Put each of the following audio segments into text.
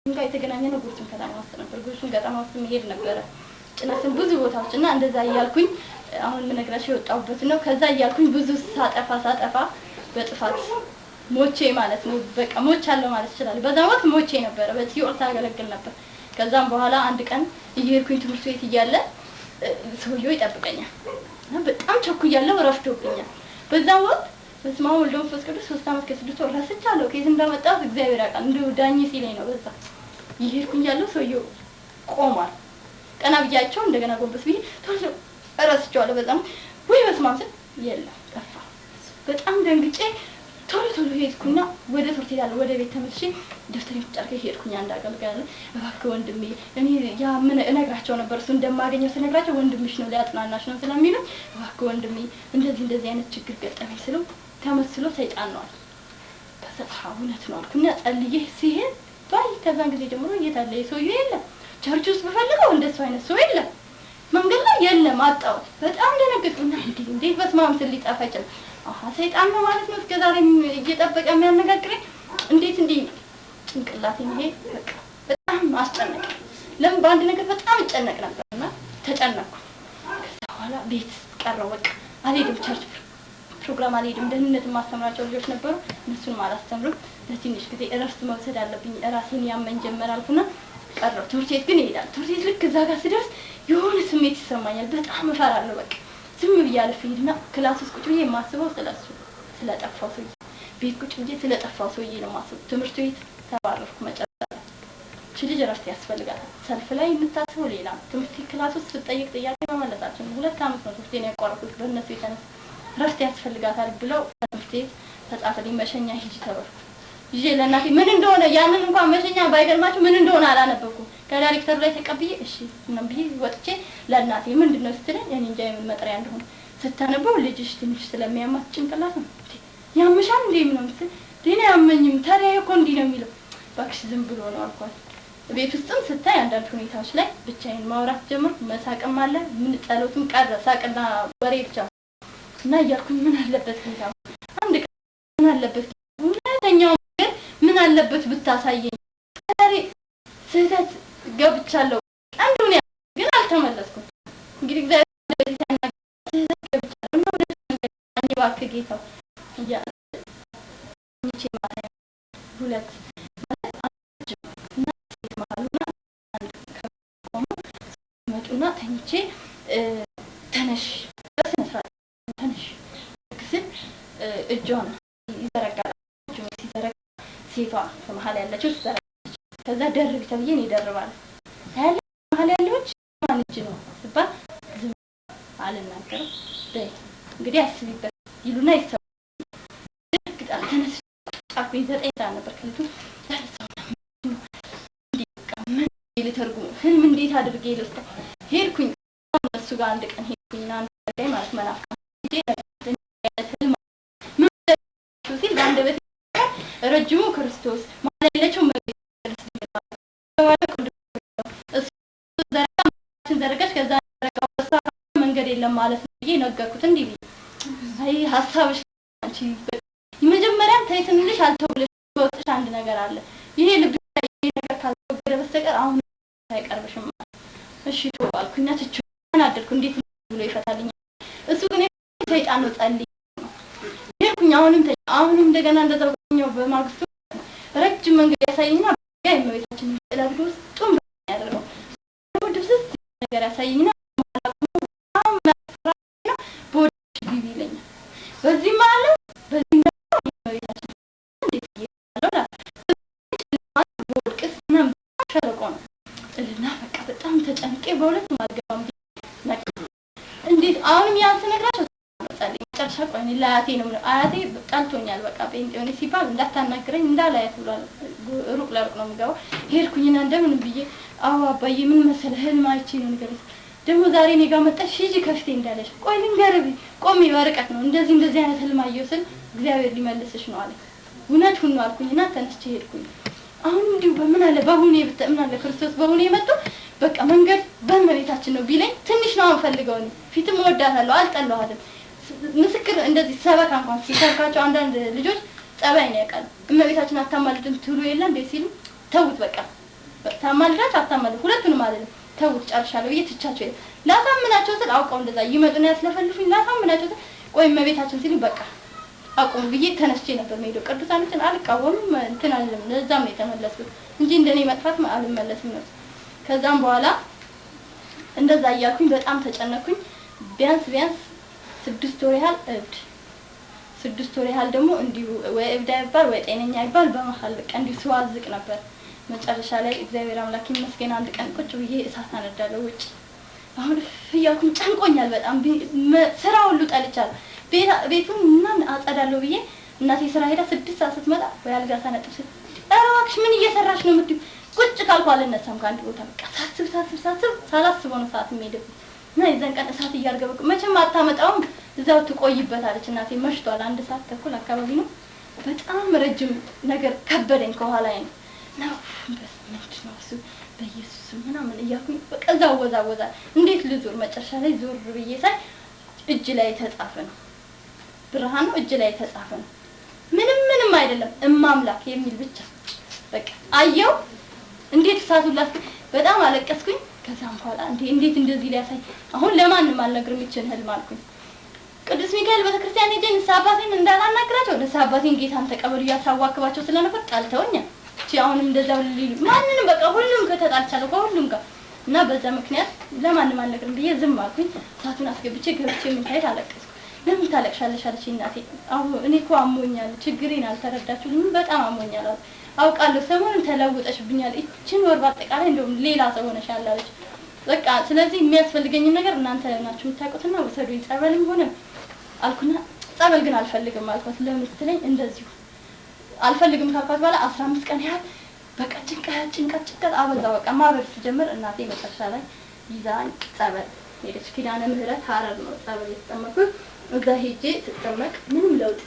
እንጋ የተገናኘነው ጉርሱን ከተማ ውስጥ ነበር። ጉርሱን ከተማ ውስጥ መሄድ ነበር ጭናትን ብዙ ቦታዎችና እንደዛ እያልኩኝ አሁን ልነግራችሁ የወጣሁበት ነው። ከዛ እያልኩኝ ብዙ ሳጠፋ በጥፋት ሞቼ ማለት ነው። በቃ ሞቻለሁ ማለት ይችላል። በዛ ወቅት ሞቼ ነበር። በሲኦል ታገለግል ነበር። ከዛም በኋላ አንድ ቀን እየሄድኩኝ ትምህርት ቤት እያለ ሰውየው ይጠብቀኛል እና በጣም ቸኩያለሁ፣ ረፍዶብኛል። በዛ ወቅት በስመ አብ ወወልድ ወመንፈስ ቅዱስ 3 ዓመት ከ6 ወር ረስቻለሁ። ከየት እንዳመጣሁት እግዚአብሔር ያውቃል። እንደው ዳኝ ሲለኝ ነው። በዛ እየሄድኩኝ ያለው ሰውየው ቆሟል። ቀና ብያቸው እንደገና ጎንበስ ብዬ ቶሎ ረስቼዋለሁ። በዛም ወይ በስመ አብ የለም ጠፋ። በጣም ደንግጬ ቶሎ ሄድኩና ወደ ትምህርት ቤት ወደ ቤት ተመልሼ ደፍተሬን ጫርቄ ሄድኩኝ። አንድ አገልጋይ አለ። እባክህ ወንድሜ እኔ ያ ምን እነግራቸው ነበር እሱ እንደማገኘው ስነግራቸው ወንድምሽ ነው ሊያጽናናሽ ነው ስለሚሉኝ እባክህ ወንድሜ እንደዚህ አይነት ችግር ገጠመኝ ስለው ተመስሎ ሰይጣን ነው አለ። በሰፋ እውነት ነው አልኩና ጸልዬ ሲሄድ ባይ ከዛን ጊዜ ጀምሮ እየታለ ሰውዬው የለም። ቸርች ውስጥ በፈልገው እንደሱ አይነት ሰው የለም። መንገድ ላይ የለም አጣው። በጣም ደነገጥኩና እንዴት በስመ አብ ስል ሊጠፋ ይችላል? ሰይጣን ነው ማለት ነው እስከዛሬም እየጠበቀ የሚያነጋግረኝ። እንዴት ጭንቅላቴ ይሄ በቃ በጣም አስጨነቀ። ለምን በአንድ ነገር በጣም እጨነቅ ነበርና ተጨነቅኩ። ከዛ በኋላ ቤት ቀረው። በቃ አልሄድም፣ ቸርች ፕሮግራም አልሄድም። ደህንነት ማስተምራቸው ልጆች ነበሩ፣ እነሱን አላስተምርም። ለትንሽ ጊዜ እረፍት መውሰድ አለብኝ። ራሴን ያመኝ ጀመር አልኩና ቀረው። ትምህርት ቤት ግን ይሄዳል። ትምህርት ቤት ልክ እዛ ጋር ስደርስ የሆነ ስሜት ይሰማኛል። በጣም እፈራለሁ። በቃ ዝም ብዬ አልፌድና ክላስ ውስጥ ቁጭ ብዬ የማስበው ስለጠፋው ሰውዬ፣ ቤት ቁጭ ብዬ ስለጠፋው ሰውዬ ነው የማስበው። ትምህርት ቤት ተባረርኩ። መጨረሻ ልጅ እረፍት ያስፈልጋታል። ሰልፍ ላይ የምታስበው ሌላ፣ ትምህርት ክላስ ውስጥ ስትጠይቅ ጥያቄ መመለሳችን 2 ዓመት ነው ትምህርት ቤት ያቋረጥኩት በእነሱ የተነሳ። እረፍት ያስፈልጋታል ብለው ትምህርት ቤት ተጻፈልኝ። መሸኛ ሂጂ ተባልኩ። ይዤ ለእናቴ ምን እንደሆነ ያንን እንኳን መሸኛ ባይገርማችሁ ምን እንደሆነ አላነበብኩም። ከዳይሬክተሩ ላይ ተቀብዬ እሺ ምንም ብዬ ወጥቼ ለእናቴ ምንድነው ስትለኝ እኔ እንጃ የምን መጥሪያ እንደሆነ ስታነበው ልጅሽ ትንሽ ስለሚያማት ጭንቅላት ነው ያምሻል እንዴ ምንም ስትል ዲና ያመኝም ታዲያ እኮ እንዲህ ነው የሚለው። እባክሽ ዝም ብሎ ነው አልኳት። ቤት ውስጥም ስታይ አንዳንድ ሁኔታዎች ላይ ብቻዬን ማውራት ጀመርኩ። መሳቅም አለ ምን ጸሎትም ቀረ፣ ሳቅና ወሬ ብቻ እና እያልኩኝ ምን አለበት ጌታ አንድ ቀን ምን አለበት ሁለተኛው ነገር ምን አለበት ብታሳየኝ ዛሬ ስህተት ገብቻለሁ። አንዱ ነው ግን አልተመለስኩም። እንግዲህ እግዚአብሔር ለዚህ ያናገረኝ ስህተት ገብቻለሁ ነው ለዚህ እባክህ ጌታ ያ እንቺ ማለት ሁለት መጡና ተኝቼ ተነሽ በስነ ስርዓት ተነሽ ክስል እጇን ይዘረጋል። እጁን ሲዘረጋ ሴቷ በመሀል ያለችው ሲዘረጋ ከዛ ደርብ ተብዬ ነው ይደርባል። ያለ መሀል ያለች ማን እጅ ነው ሲባል ዝም አልናገርም። እንግዲህ አስቢበት ይሉና ይሰው ግጣ ተነስ አኩኝ 9 ሰዓት ነበር ከልቱ ልተርጉም ህልም እንዴት አድርጌ ልስጥ ሄድኩኝ። እሱ ጋር አንድ ቀን ሄድኩኝና አንድ ላይ ማለት መናፍቃ ህልም ምን ሲል ባንደበት ረጅሙ ክርስቶስ ማለት ያለችው ዘረጋች ከዛ መንገድ የለም ማለት ነው ብዬ ነገርኩት። እንዲህ አይ ሐሳብሽ አንቺ መጀመሪያም ታይተንልሽ አልተውልሽ ወጥሽ አንድ ነገር አለ ይሄ ልብ ነገር ካልተወገደ በስተቀር አሁን አይቀርብሽም። እሺ ተባልኩና ትችና አደርኩ። እንዴት ብሎ ይፈታልኝ? እሱ ግን ሰይጣን ነው ጸልይ ሄድኩኝ። አሁንም እንደገና እንደዛው በማግስቱ ረጅም መንገድ ያሳየኝና ጋር ነው ለብዶ ጡም ያደርገው ወድብስ ነገር ያሳየኝና ቦዲ ቢቢለኝ በዚህ ማለት በዚህ ነው ተጨንቄ በሁለት ማገባም እንዴት አሁንም ያን ስነግራቸው ጸልይ ጨርሻ ቆይኝ ለአያቴ ነው አያቴ ጣልቶኛል። በቃ ጴንጤ ሲባል እንዳታናግረኝ እንዳላያት ብሏል። ሩቅ ለሩቅ ነው የምገባው። ሄድኩኝና እንደምን ብዬ አዎ አባዬ ምን መሰለህ ህልም አይቼ ነው ንገረኝ ደግሞ ዛሬ እኔ ጋር መጣሽ ሂጂ ከፍቴ እንዳለሽ ቆይ ልንገርህ ቆሜ በርቀት ነው እንደዚህ አይነት ህልም አየሁ ስል እግዚአብሔር ሊመልስሽ ነው አለ። እውነት ሁሉ አልኩኝና ተነስቼ ሄድኩኝ። አሁን እንዲሁ በምን አለ በሁኔ በተምን አለ ክርስቶስ በሁኔ መጥቶ በቃ መንገድ በመቤታችን ነው ቢለኝ ትንሽ ነው አንፈልገው ነው ፊትም ወዳታለሁ አልጠላኋትም። ምስክር እንደዚህ ሰበካ እንኳን ሲሰብካቸው አንዳንድ ልጆች ጸባይ ነው ያውቃል። እመቤታችን አታማልድም ትሉ የለ እንዴ ሲሉ ተውት በቃ ታማልዳችሁ አታማልዱ ሁለቱንም አይደለም ተውት ጨርሻለሁ ብዬ ትቻቸው ላሳምናቸው ስል አውቀው እንደዛ ይመጡና ያስለፈልፉኝ ላሳምናቸው ስል ቆይ እመቤታችን ሲሉ በቃ አቁሙ ብዬ ተነስቼ ነበር የምሄደው። ቅዱሳኖችን አልቃወምም እንትን አለም ለዛም ነው የተመለስኩት እንጂ እንደኔ መጥፋት አልመለስም ነው። ከዛም በኋላ እንደዛ እያልኩኝ በጣም ተጨነኩኝ። ቢያንስ 6 ወር ያህል 6 ወር ያህል ደግሞ እንዲሁ ወይ እብዳ ይባል ወይ ጤነኛ ይባል በመሃል በቃ እንዲሁ ስዋዝቅ ነበር። መጨረሻ ላይ እግዚአብሔር አምላክ ይመስገን አንድ ቀን ቁጭ ብዬ እሳት አነዳለሁ ውጭ። አሁን ፍያኩን ጨንቆኛል በጣም ስራ ሁሉ ጠልቻለሁ። ቤቱን ምናምን አጸዳለሁ ብዬ እናቴ ስራ ሄዳ 6 ሰዓት ስትመጣ ወይ አልጋ ሳነጥፍ እባክሽ ምን እየሰራሽ ነው የምትይው? ቁጭ ካልኩ አልነሳም ከአንድ ቦታ በቃ ሳስብ ሳላስበው ነው ሰዓት የሚሄድብኝ። እና የዛን ቀን እሳት እያርገበኩ መቼም አታመጣውም እዛው ትቆይበታለች እናቴ። መሽቷል 1 ሰዓት ተኩል አካባቢ ነው። በጣም ረጅም ነገር ከበደኝ ከኋላዬ ነው። ነው በስመ አብ እሱ በኢየሱስ ምናምን እያልኩኝ በቃ እዛው ወዛወዛ እንዴት ልዙር? መጨረሻ ላይ ዞር ብዬ ሳይ እጅ ላይ ተጻፈ ነው ብርሃኑ እጅ ላይ ተጻፈ ነው። ምንም አይደለም እማምላክ የሚል ብቻ በቃ አየው። እንዴት ሳቱላት በጣም አለቀስኩኝ። ከዛም በኋላ እንዴት እንደዚህ ሊያሳይ አሁን ለማንም አልነግርም ይችላል ህልም አልኩኝ። ቅዱስ ሚካኤል ቤተክርስቲያን ሄጄ ንስሐ አባቴን እንዳላናግራቸው ንስሐ አባቴን ጌታን ተቀበሉ ያሳዋክባቸው ስለነበር ጣልተውኛል። እቺ አሁንም እንደዛው ሊሉ ማንንም በቃ ሁሉም ከተጣልቻለሁ ከሁሉም ጋር እና በዛ ምክንያት ለማንም አልነግርም ብዬ ዝም አልኩኝ። ሳቱን አስገብቼ ገብቼ ምን ታይት አለቀስኩ። ለምን ታለቅሻለሽ አለችኝ እናቴ። አሁን እኔ እኮ አሞኛል ችግሬን አልተረዳችሁልኝም በጣም አሞኛል አውቃለሁ ሰሞኑን ተለውጠሽብኛል እቺን ወር በአጠቃላይ እንደውም ሌላ ሰው ሆነሻል አለች። በቃ ስለዚህ የሚያስፈልገኝ ነገር እናንተ ናችሁ የምታውቁትና ወሰዱኝ ጸበልም ሆነ አልኩና ጸበል ግን አልፈልግም አልኳት። ለምን ስትለኝ እንደዚሁ አልፈልግም ካልኳት በኋላ 15 ቀን ያህል በቃ ጭንቀት አበዛ። በቃ ማበድ ሲጀምር እናቴ መጨረሻ ላይ ይዛኝ ጸበል ሄደች። ኪዳነ ምህረት ሐረር ነው ጸበል የተጠመኩት። እዛ ሄጄ ስጠመቅ ምንም ለውጥ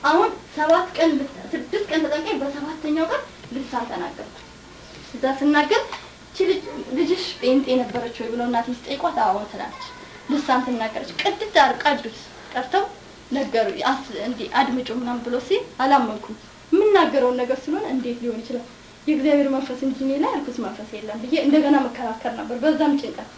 አሁን 7 ቀን 6 ቀን ተጠምቄ በሰባተኛው ቀን ልሳን ተናገርኩ። እዛ ስናገር እቺ ልጅሽ ጴንጤ ነበረች ወይ ብለው እናቴ ሲጠይቋት አዎን ትላለች። ልሳን ተናገረች። ቅድስት አርቃዱስ ጠርተው ነገሩ እንዴ አድምጩ ምናምን ብሎ ሲል አላመንኩም። የምናገረውን ነገር ስለሆነ እንዴት ሊሆን ይችላል የእግዚአብሔር መንፈስ እንጂ እኔ ላይ አልኩስ መንፈስ የለም ብዬ እንደገና መከራከር ነበር። በዛም ጭንቀት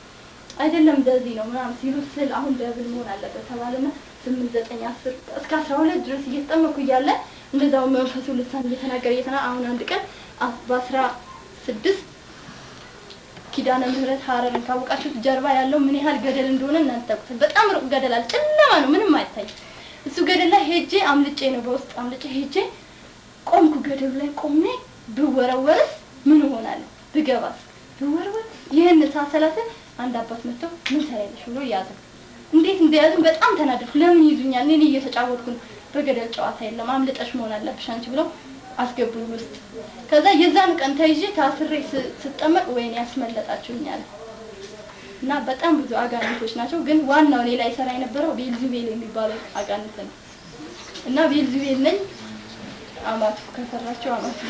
አይደለም እንደዚህ ነው ምናምን ሲሉ ስል አሁን ደብል መሆን አለበት ተባለና 8 9 10 እስከ 12 ድረስ እየተጠመኩ እያለ እንደዛው መንፈሱ ልሳን እየተናገረ አሁን አንድ ቀን በ16 ኪዳነ ምህረት ሐረርን ካወቃችሁት ጀርባ ያለው ምን ያህል ገደል እንደሆነ እናንተ ታውቁት። በጣም ሩቅ ገደል አለ፣ ጨለማ ነው፣ ምንም አይታይ። እሱ ገደል ላይ ሄጄ አምልጬ ነው በውስጥ አምልጬ ሄጄ ቆምኩ። ገደሉ ላይ ቆሜ ብወረወርስ ምን እሆናለሁ? ብገባስ ብወረወር ይሄን ሳሰላሰ አንድ አባት መጥተው ምን ታያለሽ ብሎ ያዘ። እንዴት እንደያዙኝ በጣም ተናደድኩ። ለምን ይዙኛል? እኔ እየተጫወትኩ ነው። በገደል ጨዋታ የለም አምልጠሽ መሆን አለብሽ አንቺ ብለው አስገቡኝ ውስጥ። ከዛ የዛን ቀን ተይዤ ታስሬ ስጠመቅ ወይኔ ያስመለጣችሁኛል። እና በጣም ብዙ አጋንንቶች ናቸው። ግን ዋናው ሌላ ይሰራ የነበረው ቤልዚቤል የሚባለው አጋንንት ነው። እና ቤልዚቤል ነኝ አማቱ ከሰራቸው አማቱ